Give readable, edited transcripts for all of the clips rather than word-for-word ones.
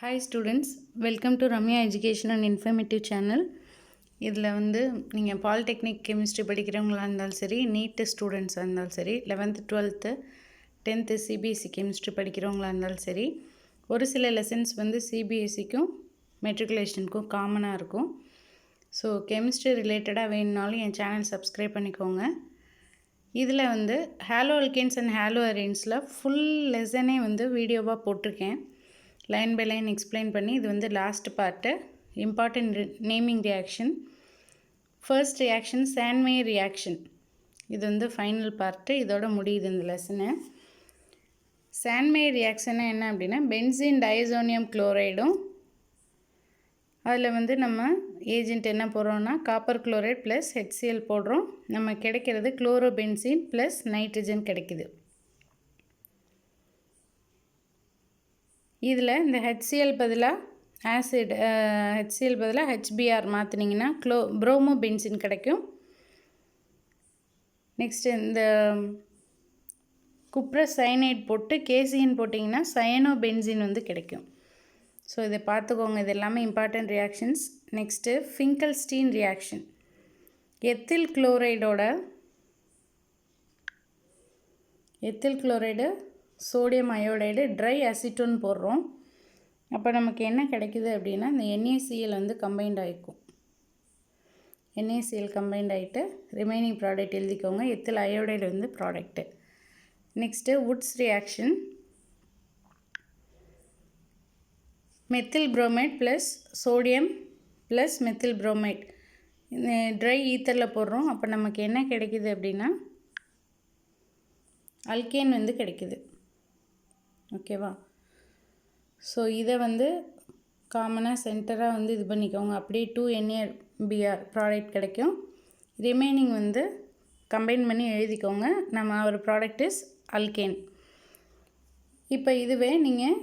Hi students, welcome to Ramya Education and Informative Channel. இதில் நீங்கள் polytechnic chemistry படிக்கிறவங்களா இருந்தாலும் சரி, நீட் ஸ்டூடெண்ட்ஸாக இருந்தாலும் சரி, 11th 12th 10th CBSE chemistry படிக்கிறவங்களா இருந்தாலும் சரி, ஒரு சில லெசன்ஸ் சிபிஎஸ்சிக்கும் மெட்ரிகுலேஷனுக்கும் காமனாக இருக்கும். ஸோ கெமிஸ்ட்ரி ரிலேட்டடாக வேணுனாலும் என் சேனல் சப்ஸ்கிரைப் பண்ணிக்கோங்க. இதில் ஹாலோ அல்கேன்ஸ் அண்ட் ஹாலோ அரேன்ஸில் ஃபுல் லெசனே வீடியோவாக போட்டிருக்கேன். லைன் பை லைன் எக்ஸ்பிளைன் பண்ணி. இது last part, important naming reaction. First reaction Sandmeyer reaction. இது ஃபைனல் பார்ட்டு, இதோட முடியுது இந்த லெசனு. சாண்ட்மேயர் ரியாக்ஷன்னா என்ன அப்படின்னா, பென்சீன் டைசோனியம் குளோரைடும் அதில் நம்ம ஏஜென்ட் என்ன போடுறோன்னா காப்பர் குளோரைட் ப்ளஸ் HCl போடுறோம். நம்ம கிடைக்கிறது குளோரோபென்சீன் ப்ளஸ் நைட்ரஜன் கிடைக்குது. இதில் இந்த HCl பதிலாக ஆசிட், HCl பதிலாக HBr மாற்றினீங்கன்னா ப்ரோமோபென்சின் கிடைக்கும். நெக்ஸ்ட்டு இந்த குப்ரஸ் சயனைட் போட்டு கேசின் போட்டிங்கன்னா சயனோபென்சின் கிடைக்கும். ஸோ இதை பார்த்துக்கோங்க, இது எல்லாமே important reactions. Next Finkelstein reaction. Ethyl chloride sodium iodide dry acetone போடுறோம். அப்போ நமக்கு என்ன கிடைக்குது அப்படின்னா, இந்த NaCl கம்பைண்ட் ஆகிக்கும். NaCl கம்பைண்ட் ஆகிட்டு ரிமைனிங் ப்ராடக்ட் எழுதிக்கோங்க. Ethyl iodide product. Next Wurtz reaction. Methyl bromide plus sodium plus methyl bromide dry ஈத்தரில் போடுறோம். அப்போ நமக்கு என்ன கிடைக்குது அப்படின்னா, அல்கேன் கிடைக்குது. ஓகேவா? ஸோ இதை காமனாக சென்டராக இது பண்ணிக்கோங்க. அப்படியே 2NaBr ப்ராடக்ட் கிடைக்கும். ரிமைனிங் கம்பைன் பண்ணி எழுதிக்கோங்க. நம்ம ஒரு ப்ராடக்ட் இஸ் அல்கேன். இப்போ இதுவே நீங்கள்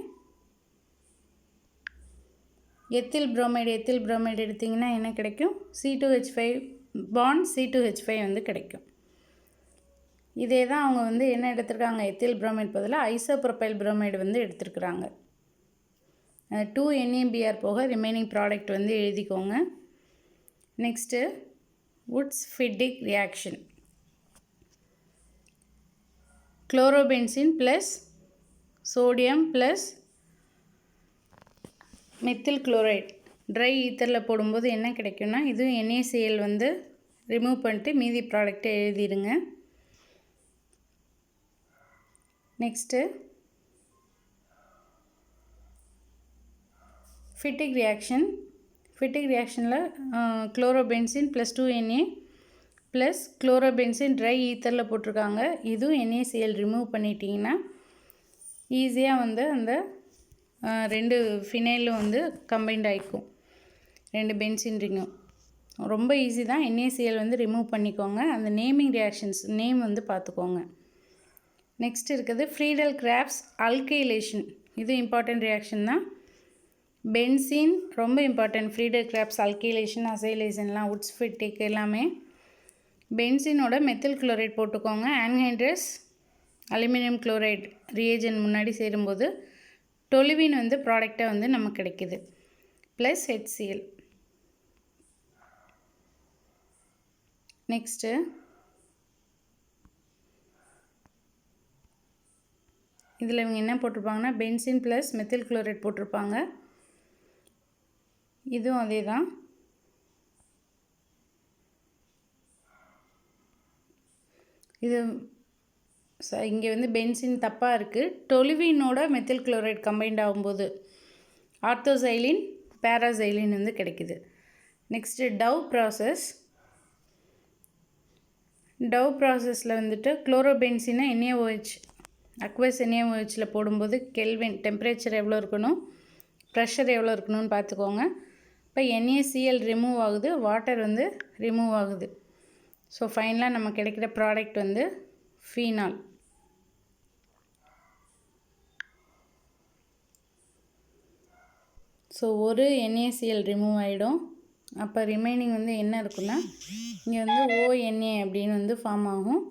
எத்தில் புரோமைடு எடுத்திங்கன்னா என்ன கிடைக்கும்? C2H5 பாண்ட் C2H5 கிடைக்கும். இதே தான் அவங்க என்ன எடுத்திருக்காங்க, எத்தில் புரோமைட் பதிலாக ஐசோப்ரோபைல் புரோமைடு எடுத்துருக்குறாங்க. 2NaBr போக ரிமைனிங் ப்ராடக்ட் எழுதிக்கோங்க. Next Wurtz Fittig reaction. Chlorobenzene plus sodium plus methyl chloride dry ஈத்தரில் போடும்போது என்ன கிடைக்கும்னா, இதுவும் NaCl ரிமூவ் பண்ணிட்டு மீதி ப்ராடக்டை எழுதிடுங்க. Next Fittig reaction. ஃபிட்டிக் ரியாக்ஷனில் chlorobenzene plus 2Na plus chlorobenzene dry ஈத்தரில் போட்டிருக்காங்க. இதுவும் NaCl ரிமூவ் பண்ணிட்டீங்கன்னா ஈஸியாக அந்த ரெண்டு ஃபினைலும் கம்பைண்ட் ஆகிக்கும். ரெண்டு பென்சின் ரிங்கும் ரொம்ப ஈஸி தான். NaCl ரிமூவ் பண்ணிக்கோங்க. அந்த நேமிங் ரியாக்ஷன்ஸ் நேம் பார்த்துக்கோங்க. நெக்ஸ்ட் இருக்குது ஃப்ரீடல் கிராப்ஸ் அல்கைலேஷன். இது இம்பார்ட்டன்ட் ரியாக்ஷன் தான். பென்சீன் ரொம்ப இம்பார்ட்டன்ட். ஃப்ரீடல் கிராப்ஸ் அல்கைலேஷன் அசைலேஷன்லாம் வுட்ஸ் ஃபிட்டிக் எல்லாமே. பென்சீனோட மெத்தில் குளோரைட் போட்டுக்கோங்க. ஆன்ஹைட்ரஸ் அலுமினியம் குளோரைட் ரியேஜன் முன்னாடி சேரும்போது டொலுவின் ப்ராடக்டை நமக்கு கிடைக்கிது ப்ளஸ் HCl. நெக்ஸ்ட்டு இதில் இவங்க என்ன போட்டிருப்பாங்கன்னா, பென்சின் ப்ளஸ் மெத்தில் குளோரைட் போட்டிருப்பாங்க. இதுவும் அதே தான். இது இங்கே பென்சின் தப்பாக இருக்குது. டொலுவினோட மெத்தில் குளோரைட் கம்பைண்ட் ஆகும்போது ஆர்த்தோசைலின் பேராசைலின் கிடைக்குது. நெக்ஸ்ட்டு டவ் ப்ராசஸில் குளோரோபென்சினை NaOH அக்வஸ் NaOHல போடும்போது கெல்வின் டெம்பரேச்சர் எவ்வளோ இருக்கணும், ப்ரெஷர் எவ்வளோ இருக்கணும்னு பார்த்துக்கோங்க. இப்போ NaCl ரிமூவ் ஆகுது, வாட்டர் ரிமூவ் ஆகுது. ஸோ ஃபைனலாக நம்ம கிடைக்கிற ப்ராடக்ட் ஃபீனால். ஸோ ஒரு NaCl ரிமூவ் ஆகிடும். அப்போ ரிமைனிங் என்ன இருக்குன்னா, இங்கே ONA அப்படின்னு ஃபார்ம் ஆகும்.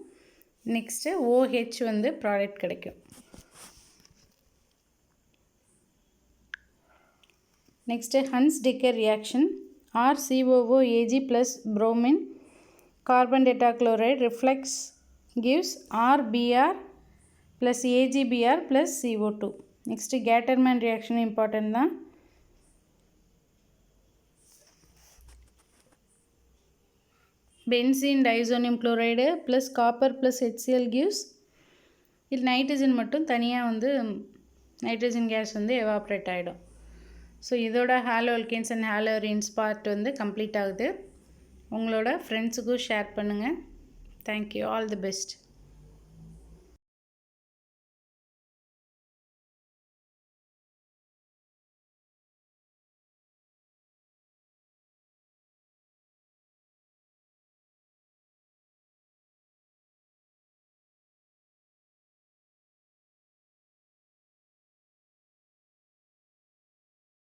நெக்ஸ்ட்டு OH ப்ராடக்ட் கிடைக்கும். Next Hunts-Decker reaction. RCOOAg plus bromine carbon tetrachloride reflex gives RBr plus AgBr plus CO2. Next Gatterman reaction important தான். Benzene diazonium chloride plus copper plus HCl gives இது nitrogen மட்டும் தனியாக வந்து nitrogen gas வந்து evaporate ஆகிடும். So இதோட halo alkanes and halo arenes part வந்து complete ஆகுது. உங்களோட ஃப்ரெண்ட்ஸுக்கும் ஷேர் பண்ணுங்கள். தேங்க்யூ. All the best.